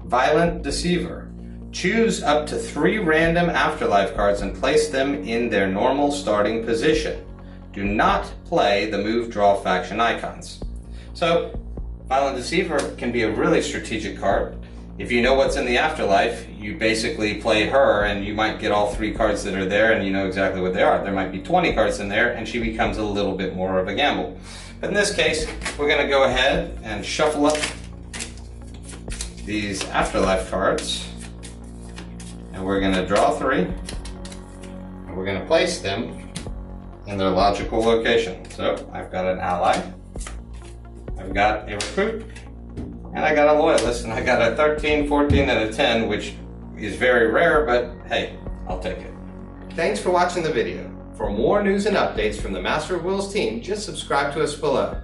Violent Deceiver. Choose up to 3 random afterlife cards and place them in their normal starting position. Do not play the move, draw faction icons. So, Violent Deceiver can be a really strategic card. If you know what's in the afterlife, you basically play her and you might get all 3 cards that are there and you know exactly what they are. There might be 20 cards in there and she becomes a little bit more of a gamble. But in this case, we're going to go ahead and shuffle up these afterlife cards. And we're going to draw 3. And we're going to place them in their logical location. So I've got an ally. I've got a recruit. And I got a loyalist, and I got a 13, 14, and a 10, which is very rare, but hey, I'll take it. Thanks for watching the video. For more news and updates from the Master of Wills team, just subscribe to us below.